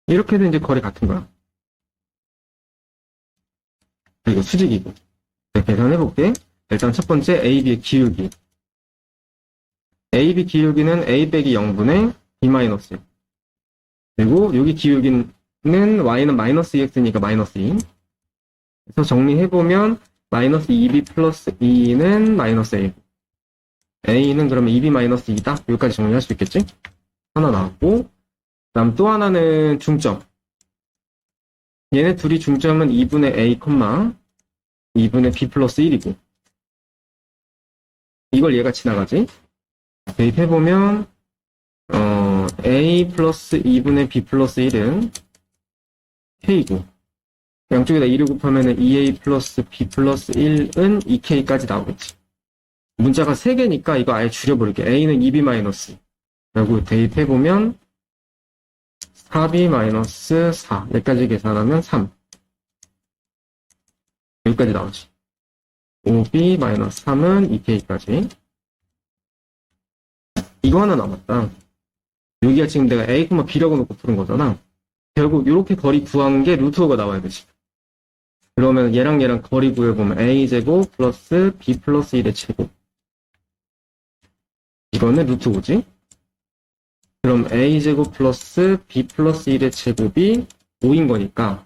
이렇게 해도 이제 거리 같은 거야. 그리고 수직이고. 네, 계산해볼게. 일단 첫 번째 AB의 기울기. AB 기울기는 A 빼기 0분의 B 마이너스 1. 그리고 여기 기울기는 y는 마이너스 2x니까 마이너스 2. 그래서 정리해보면 마이너스 2b 플러스 2는 마이너스 1. A는 그러면 2b 마이너스 2다? 여기까지 정리할 수 있겠지? 하나 나왔고 그 다음 또 하나는 중점. 얘네 둘이 중점은 2분의 A, 2분의 B 플러스 1이고 이걸 얘가 지나가지? 대입해보면 A 플러스 2분의 B 플러스 1은 K고 양쪽에다 2를 곱하면 2A 플러스 B 플러스 1은 2K까지 나오겠지. 문자가 3개니까 이거 아예 줄여버릴게. A는 2B 마이너스 라고 대입해보면 4B 마이너스 4 여기까지 계산하면 3 여기까지 나오지. 5B 마이너스 3은 2K까지. 이거 하나 남았다. 여기가 지금 내가 A, B라고 놓고 푸는 거잖아. 결국 이렇게 거리 구한 게 루트오가 나와야 되지. 그러면 얘랑 거리 구해보면 A제곱 플러스 B 플러스 1의 제곱. 이거는 루트 5지. 그럼 A제곱 플러스 B 플러스 1의 제곱이 5인 거니까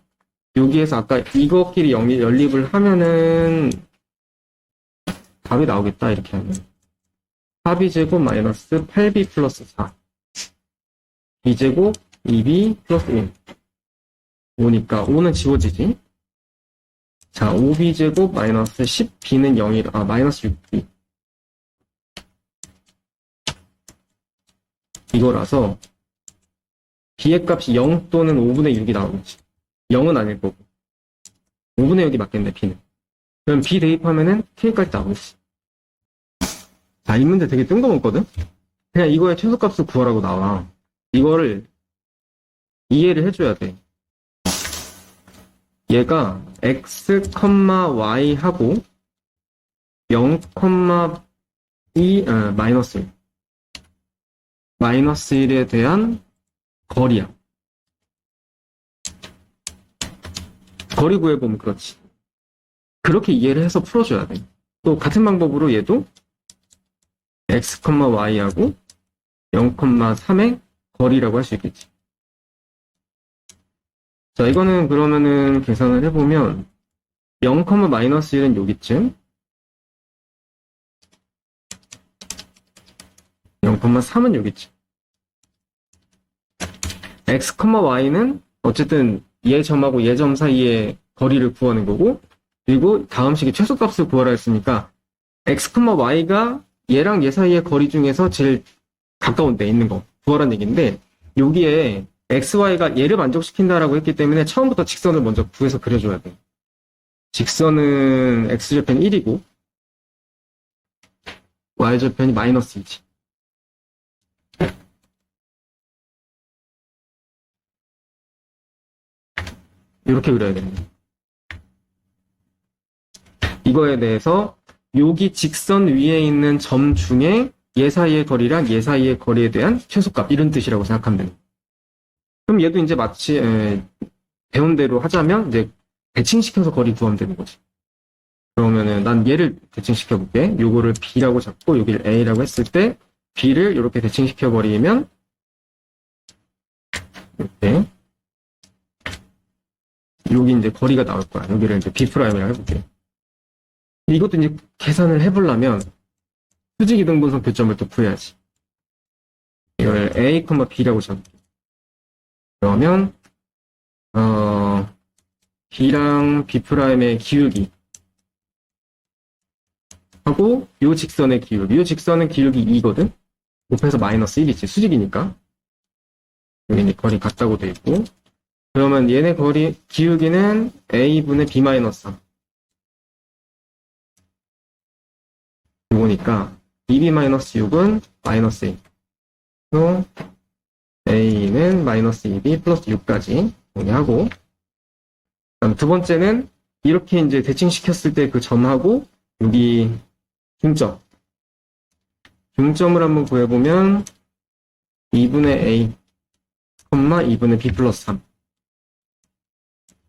여기에서 아까 이거끼리 연립을 하면은 답이 나오겠다. 이렇게 하면 4B제곱 마이너스 8B 플러스 4 B제곱 2B 플러스 1 5니까 5는 지워지지. 자 5B제곱 마이너스 10B는 0이라 마이너스 6B 이거라서 B의 값이 0 또는 5분의 6이 나오겠지. 0은 아닐 거고 5분의 6이 맞겠네 B는. 그럼 B 대입하면은 K까지 나오겠지. 자, 이 문제 되게 뜬금없거든? 그냥 이거의 최소값을 구하라고 나와. 이거를 이해를 해줘야 돼. 얘가 x, y 하고 0, 마이너스 1. 마이너스 1에 대한 거리야. 거리 구해보면 그렇지. 그렇게 이해를 해서 풀어줘야 돼. 또 같은 방법으로 얘도 x, y하고 0,3의 거리라고 할 수 있겠지. 자, 이거는 그러면은 계산을 해보면 0,-1은 여기쯤, 0,3은 여기쯤. x, y는 어쨌든 얘 점하고 얘 점 사이의 거리를 구하는 거고, 그리고 다음 식의 최소값을 구하라 했으니까 x, y가 얘랑 얘 사이의 거리 중에서 제일 가까운 데 있는 거 구하라는 얘기인데, 여기에 x, y가 얘를 만족시킨다라고 했기 때문에 처음부터 직선을 먼저 구해서 그려줘야 돼. 직선은 x절편 1이고 y절편이 마이너스 2지. 이렇게 그려야 됩니다. 이거에 대해서 여기 직선 위에 있는 점 중에 얘 사이의 거리랑 얘 사이의 거리에 대한 최소값, 이런 뜻이라고 생각하면 됩니다. 그럼 얘도 이제 마치 배운 대로 하자면 이제 대칭시켜서 거리 구하면 되는 거지. 그러면은 난 얘를 대칭시켜 볼게. 요거를 b라고 잡고 여기를 a라고 했을 때 b를 이렇게 대칭시켜 버리면 이렇게 여기 이제 거리가 나올 거야. 여기를 이제 b'이라고 해볼게. 이것도 이제 계산을 해보려면 수직이등분선 교점을 또 구해야지. 이걸 a, b라고 잡을게. 그러면 b랑 b'의 기울기 하고 요 직선의 기울기, 요 직선은 기울기 2거든? 곱해서 마이너스 1이지. 수직이니까. 여기 이제 거리 같다고 돼 있고, 그러면 얘네 거리 기울기는 a분의 b-3 요거니까 2b-6은 마이너스 1, 또 a는 마이너스 2b 플러스 6까지 정리하고, 그다음 두 번째는 이렇게 이제 대칭시켰을 때 그 점하고 여기 중점을 한번 구해보면 2분의 a, 2분의 b 플러스 3,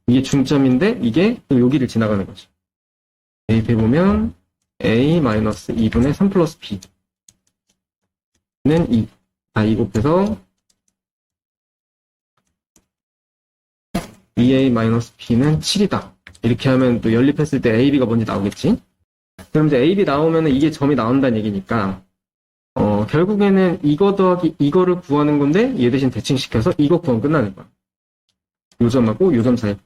이게 중점인데 이게 또 여기를 지나가는 거죠. 대입해보면 a 마이너스 2분의 3 플러스 b는 2. 다 2 곱해서 2a 마이너스 b는 7이다. 이렇게 하면 또 연립했을 때 ab가 뭔지 나오겠지? 그럼 이제 ab 나오면 이게 점이 나온다는 얘기니까 결국에는 이거 더하기 이거를 구하는 건데 얘 대신 대칭시켜서 이거 구하면 끝나는 거야. 요 점하고 요 점 사이.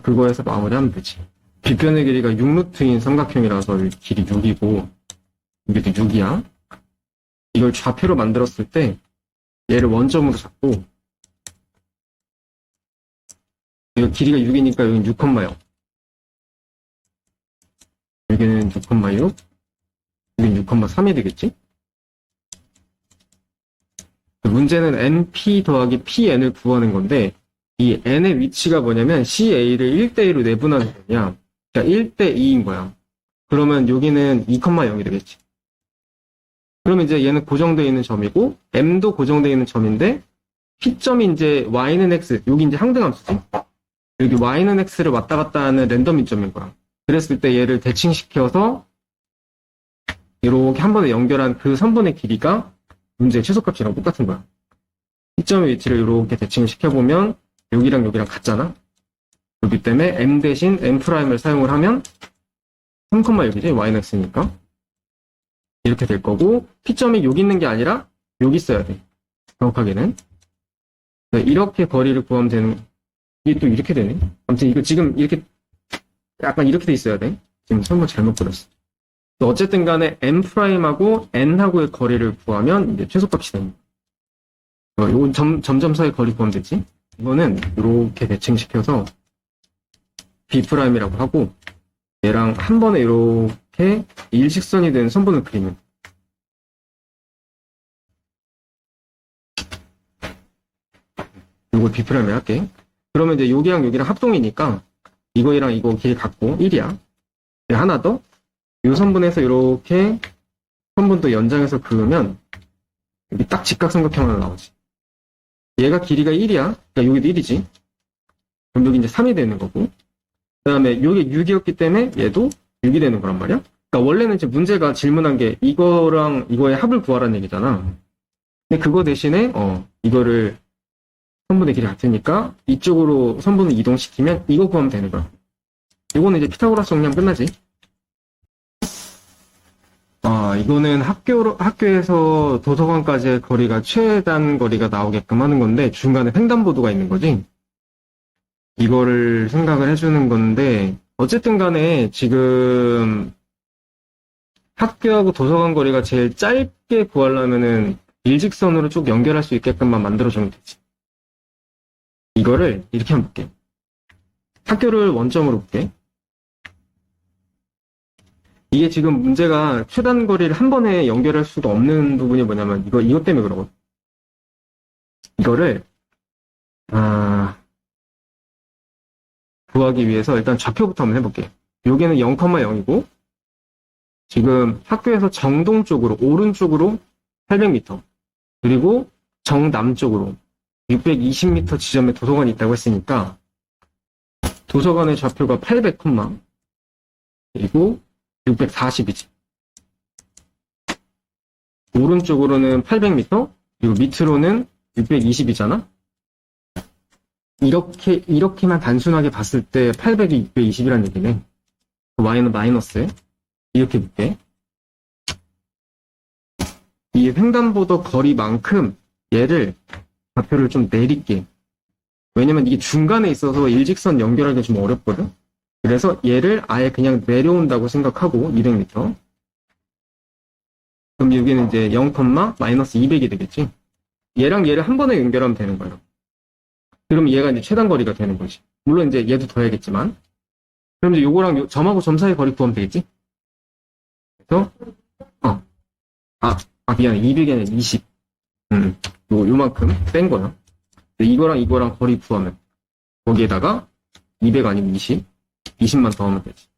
그거에서 마무리하면 되지. 빗변의 길이가 6루트인 삼각형이라서 길이 6이고 여기도 6이야. 이걸 좌표로 만들었을 때 얘를 원점으로 잡고, 여기 길이가 6이니까 여기는 6,0. 여기는 6,6, 여기는 6,3이 되겠지? 문제는 np 더하기 pn을 구하는 건데, 이 n의 위치가 뭐냐면 ca를 1대2로 내분하는 거냐, 그러니까 1대2인 거야. 그러면 여기는 2,0이 되겠지. 그러면 이제 얘는 고정되어 있는 점이고 m도 고정되어 있는 점인데, p점이 이제 y는 x, 여기 이제 항등함수지. 여기 y는 x를 왔다 갔다 하는 랜덤 인점인 거야. 그랬을 때 얘를 대칭시켜서 이렇게 한 번에 연결한 그 선분의 길이가 문제의 최소값이랑 똑같은 거야. p점의 위치를 이렇게 대칭을 시켜보면 여기랑 여기랑 같잖아. 그렇기 때문에 m 대신 m'을 사용을 하면 3,6이지, y는 x니까. 이렇게 될 거고, p점이 여기 있는 게 아니라 여기 있어야 돼. 정확하게는. 이렇게 거리를 구하면 되는, 이게 또 이렇게 되네. 아무튼 이거 지금 이렇게 약간 이렇게 돼 있어야 돼. 지금 설명 잘못 그렸어. 어쨌든 간에 m'하고 n하고의 거리를 구하면 이제 최소값이 됩니다. 이건 점점 사이 거리 구하면 되지. 이거는 이렇게 대칭시켜서 b'이라고 하고, 얘랑 한 번에 이렇게 일직선이 된 선분을 그리면, 이걸 b'을 할게. 그러면 이제 여기랑 여기랑 합동이니까 이거랑 이거 길 같고 1이야. 하나 더, 이 선분에서 이렇게 선분도 연장해서 그으면 여기 딱 직각삼각형 하나 나오지. 얘가 길이가 1이야. 그러니까 여기도 1이지. 그럼 여기 이제 3이 되는 거고, 그 다음에 요게 6이었기 때문에 얘도 6이 되는 거란 말이야. 그러니까 원래는 이제 문제가 질문한 게 이거랑 이거의 합을 구하라는 얘기잖아. 근데 그거 대신에 이거를 선분의 길이 같으니까 이쪽으로 선분을 이동시키면 이거 구하면 되는 거야. 이거는 이제 피타고라스 정리하면 끝나지. 이거는 학교에서 도서관까지의 거리가 최단 거리가 나오게끔 하는 건데 중간에 횡단보도가 있는 거지. 이거를 생각을 해주는 건데 어쨌든 간에 지금 학교하고 도서관 거리가 제일 짧게 구하려면은 일직선으로 쭉 연결할 수 있게끔만 만들어주면 되지. 이거를 이렇게 한번 볼게. 학교를 원점으로 볼게. 이게 지금 문제가 최단 거리를 한 번에 연결할 수가 없는 부분이 뭐냐면 이것 때문에 그러거든. 이거를 구하기 위해서 일단 좌표부터 한번 해볼게. 여기는 0,0이고 지금 학교에서 정동 쪽으로 오른쪽으로 800m 그리고 정남쪽으로 620m 지점에 도서관이 있다고 했으니까 도서관의 좌표가 800, 그리고 640이지. 오른쪽으로는 800m, 그리고 밑으로는 620이잖아? 이렇게만 단순하게 봤을 때 800이 620이라는 얘기네. y는 마이너스. 이렇게 볼게. 이 횡단보도 거리만큼 얘를 좌표를 좀 내릴게. 왜냐면 이게 중간에 있어서 일직선 연결하기가 좀 어렵거든? 그래서 얘를 아예 그냥 내려온다고 생각하고 200m. 그럼 여기는 이제 0, 마이너스 200이 되겠지. 얘랑 얘를 한 번에 연결하면 되는 거예요. 그럼 얘가 이제 최단 거리가 되는 거지. 물론 이제 얘도 더해야겠지만. 그럼 이제 요거랑 점하고 점 사이 거리 구하면 되겠지? 그래서 미안해. 200이 아니라 20. 요만큼 뺀 거야. 이거랑 거리 구하면 거기에다가 200 아니면 20. 20만 더 하면 되지.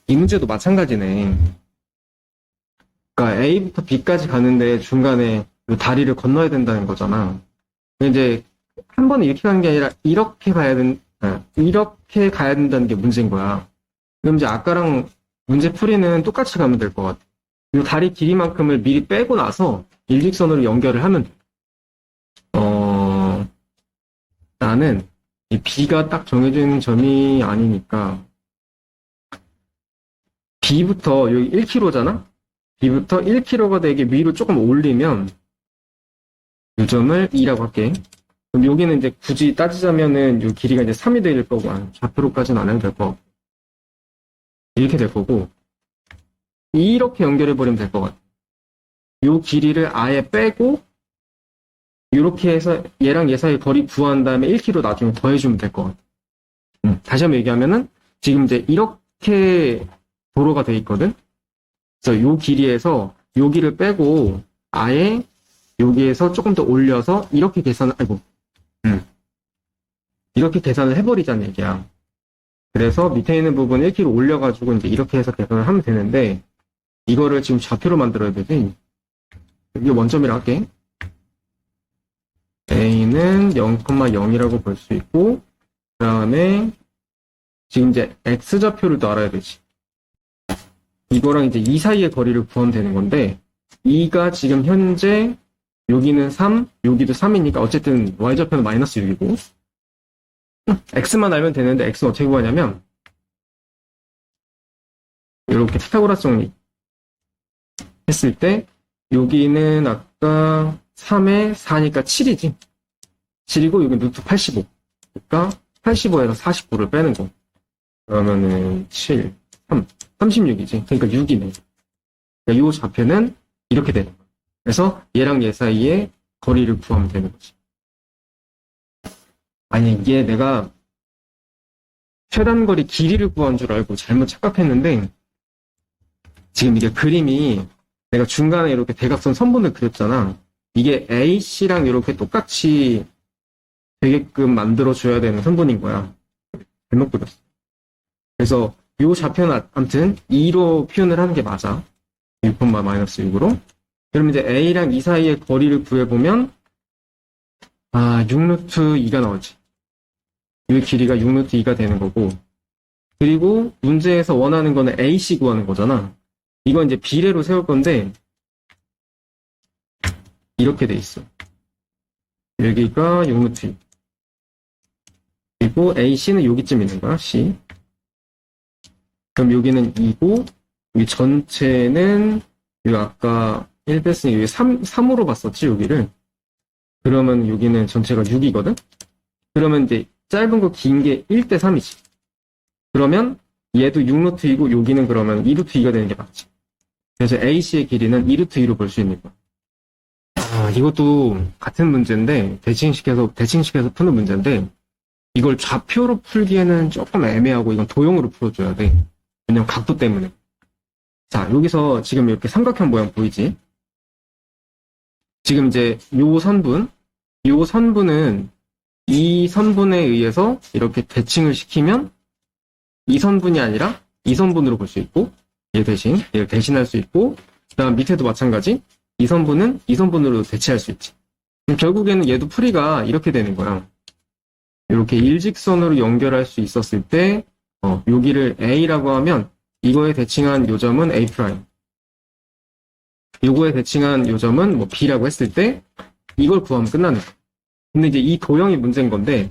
이 문제도 마찬가지네. 그러니까 A부터 B까지 가는데 중간에 이 다리를 건너야 된다는 거잖아. 이제 한 번에 이렇게 가는 게 아니라 이렇게 가야 된다는 게 문제인 거야. 그럼 이제 아까랑 문제 풀이는 똑같이 가면 될 것 같아. 이 다리 길이만큼을 미리 빼고 나서 일직선으로 연결을 하면 돼. 나는 이 B가 딱 정해져 있는 점이 아니니까 B부터 여기 1km잖아? B부터 1km가 되게 위로 조금 올리면 이 점을 2라고 할게. 그럼 여기는 이제 굳이 따지자면은 이 길이가 이제 3이 될 거고 좌표로까지는 안 해도 될 거고 이렇게 될 거고 이렇게 연결해버리면 될 것 같아. 이 길이를 아예 빼고 이렇게 해서 얘랑 얘 사이 거리 구한 다음에 1km 나중에 더해주면 될 것 같아. 다시 한번 얘기하면은 지금 이제 이렇게 도로가 돼 있거든. 그래서 요 길이에서 여기를 빼고 아예 여기에서 조금 더 올려서 이렇게 이렇게 계산을 해버리자는 얘기야. 그래서 밑에 있는 부분 1km 올려가지고 이제 이렇게 해서 계산을 하면 되는데 이거를 지금 좌표로 만들어야 되지. 이게 원점이라 할게. A는 0,0이라고 볼 수 있고 그 다음에 지금 이제 X좌표를 또 알아야 되지. 이거랑 이제 2 사이의 거리를 구하면 되는 건데 2가 지금 현재 여기는 3, 여기도 3이니까 어쨌든 Y좌표는 마이너스 6이고 X만 알면 되는데 X는 어떻게 구하냐면 이렇게 피타고라스 정리 했을 때 여기는 아까 3에 4니까 7이지. 7이고 여기 루트 85. 그러니까 85에서 49를 빼는 거. 그러면은 7, 36이지. 그러니까 6이네. 그러니까 이 좌표는 이렇게 되는 거야. 그래서 얘랑 얘 사이에 거리를 구하면 되는 거지. 아니 이게 내가 최단 거리 길이를 구한 줄 알고 잘못 착각했는데 지금 이게 그림이 내가 중간에 이렇게 대각선 선분을 그렸잖아. 이게 AC랑 이렇게 똑같이 되게끔 만들어줘야 되는 선분인 거야. 잘못 그렸어. 그래서 이 좌표는 아무튼 2로 표현을 하는 게 맞아. 6,-6으로. 그럼 이제 A랑 E 사이의 거리를 구해보면 6루트 2가 나오지. 이 길이가 6루트 2가 되는 거고, 그리고 문제에서 원하는 거는 AC 구하는 거잖아. 이건 이제 비례로 세울 건데, 이렇게 돼 있어. 여기가 6루트 2. 그리고 AC는 여기쯤 있는 거야, C. 그럼 여기는 2고, 여기 전체는, 여기 아까 1 뺐으니 여기 3으로 봤었지, 여기를. 그러면 여기는 전체가 6이거든? 그러면 이제 짧은 거 긴 게 1대 3이지. 그러면 얘도 6루트 2고 여기는 그러면 2루트 2가 되는 게 맞지. 그래서 AC의 길이는 2루트 2로 볼 수 있는 거야. 이것도 같은 문제인데, 대칭식에서 푸는 문제인데, 이걸 좌표로 풀기에는 조금 애매하고 이건 도형으로 풀어줘야 돼. 왜냐면 각도 때문에. 자, 여기서 지금 이렇게 삼각형 모양 보이지? 지금 이제 요 선분은 이 선분에 의해서 이렇게 대칭을 시키면 이 선분이 아니라 이 선분으로 볼 수 있고, 얘를 대신할 수 있고, 그 다음 밑에도 마찬가지, 이 선분은 이 선분으로 대체할 수 있지. 그럼 결국에는 얘도 풀이가 이렇게 되는 거야. 이렇게 일직선으로 연결할 수 있었을 때, 여기를 A라고 하면, 이거에 대칭한 요점은 A'. 요거에 대칭한 요점은 뭐 B라고 했을 때, 이걸 구하면 끝나는 거야. 근데 이제 이 도형이 문제인 건데,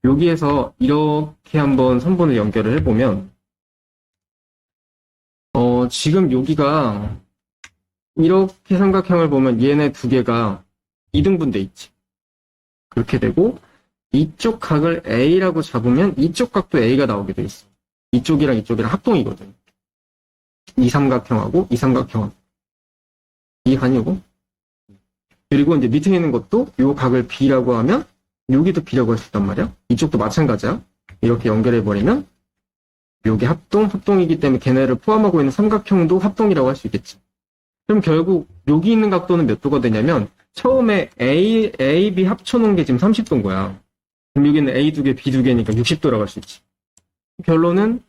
여기에서 이렇게 한번 선분을 연결을 해보면, 지금 여기가, 이렇게 삼각형을 보면 얘네 두 개가 이등분돼 있지. 그렇게 되고, 이쪽 각을 A라고 잡으면 이쪽 각도 A가 나오게 돼 있어. 이쪽이랑 이쪽이랑 합동이거든. 이 삼각형하고 이 삼각형하고. 이해가니 이거? 그리고 이제 밑에 있는 것도 요 각을 B라고 하면 여기도 B라고 할 수 있단 말이야. 이쪽도 마찬가지야. 이렇게 연결해버리면 요게 합동이기 때문에 걔네를 포함하고 있는 삼각형도 합동이라고 할 수 있겠지. 그럼 결국 여기 있는 각도는 몇 도가 되냐면 처음에 A, B 합쳐놓은 게 지금 30도인 거야. 그럼 여기는 A 2개, B 2개니까 60도라고 할 수 있지. 결론은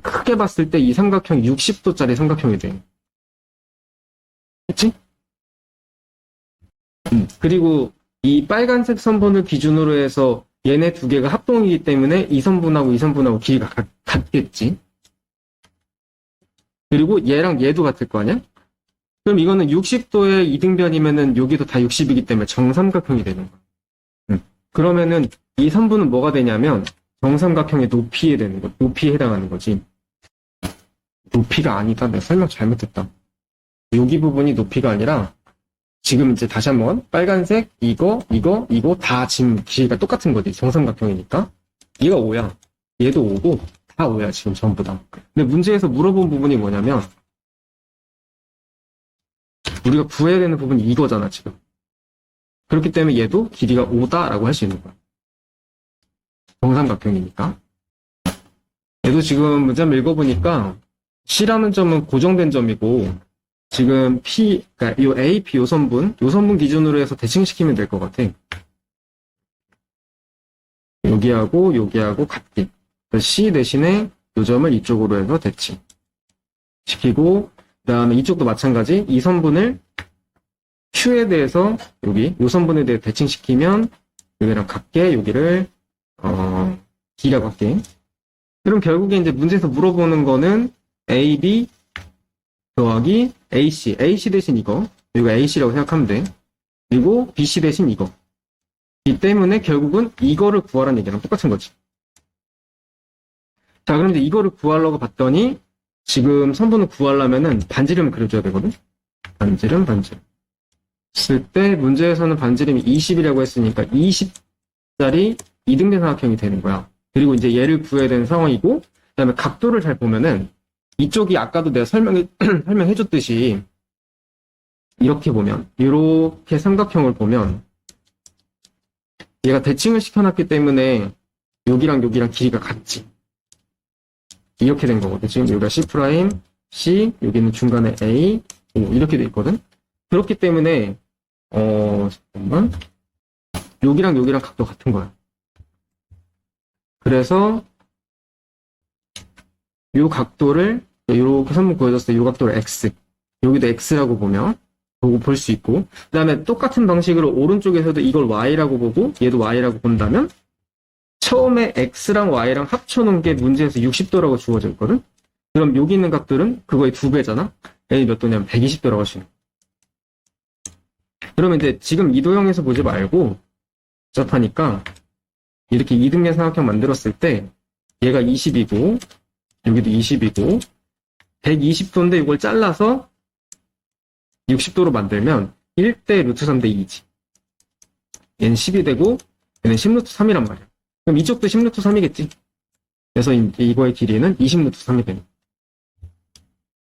크게 봤을 때 이 삼각형이 60도짜리 삼각형이 돼. 그치? 그리고 이 빨간색 선분을 기준으로 해서 얘네 두 개가 합동이기 때문에 이 선분하고 길이가 같겠지. 그리고 얘랑 얘도 같을 거 아니야? 그럼 이거는 60도의 이등변이면은 여기도 다 60이기 때문에 정삼각형이 되는 거야. 그러면은 이 선분은 뭐가 되냐면 정삼각형의 높이에 되는 거, 높이에 해당하는 거지. 높이가 아니다. 내가 설명 잘못했다. 여기 부분이 높이가 아니라 지금 이제 다시 한번 빨간색 이거 다 지금 길이가 똑같은 거지. 정삼각형이니까. 얘가 5야. 얘도 5고 다 5야 지금 전부 다. 근데 문제에서 물어본 부분이 뭐냐면 우리가 구해야 되는 부분이 이거잖아 지금. 그렇기 때문에 얘도 길이가 5다라고 할 수 있는 거야. 정삼각형이니까. 얘도 지금 문제 한번 읽어보니까 C라는 점은 고정된 점이고 지금 그러니까 이 A, B 요 선분 기준으로 해서 대칭시키면 될 것 같아. 여기하고 같게. C 대신에 요 점을 이쪽으로 해서 대칭 시키고 그 다음에 이쪽도 마찬가지 이 선분을 Q에 대해서 요 선분에 대해 대칭시키면 여기랑 같게 여기를 D라고 할게. 그럼 결국에 이제 문제에서 물어보는 거는 AB 더하기 AC. AC 대신 이거. 이거 AC라고 생각하면 돼. 그리고 BC 대신 이거. 이 때문에 결국은 이거를 구하라는 얘기랑 똑같은 거지. 자, 그럼 이제 이거를 구하려고 봤더니 지금 선분을 구하려면은 반지름을 그려줘야 되거든? 반지름. 쓸 때 문제에서는 반지름이 20이라고 했으니까 20짜리 이등변 삼각형이 되는 거야. 그리고 이제 얘를 구해야 되는 상황이고, 그 다음에 각도를 잘 보면은 이쪽이 아까도 내가 설명해줬듯이 이렇게 보면, 이렇게 삼각형을 보면 얘가 대칭을 시켜놨기 때문에 여기랑 길이가 같지. 이렇게 된 거거든. 지금 여기가 C', C, 여기는 중간에 A, 이렇게 돼 있거든. 그렇기 때문에 잠깐만. 여기랑 각도 같은 거야. 그래서 요 각도를 이렇게 선분 구해줬을 때 요 각도를 X, 여기도 X라고 보고 볼 수 있고, 그 다음에 똑같은 방식으로 오른쪽에서도 이걸 Y라고 보고 얘도 Y라고 본다면 처음에 x랑 y랑 합쳐놓은 게 문제에서 60도라고 주어져 있거든? 그럼 여기 있는 값들은 그거의 2배잖아? a 몇 도냐면 120도라고 하시는. 그러면 이제 지금 이도형에서 보지 말고 복잡하니까 이렇게 이등변 삼각형 만들었을 때 얘가 20이고 여기도 20이고 120도인데 이걸 잘라서 60도로 만들면 1대 루트 3대 2지. 얘는 10이 되고 얘는 10루트 3이란 말이야. 그럼 이쪽도 10루트 3이겠지. 그래서 이거의 길이는 20루트 3이 되는 거야.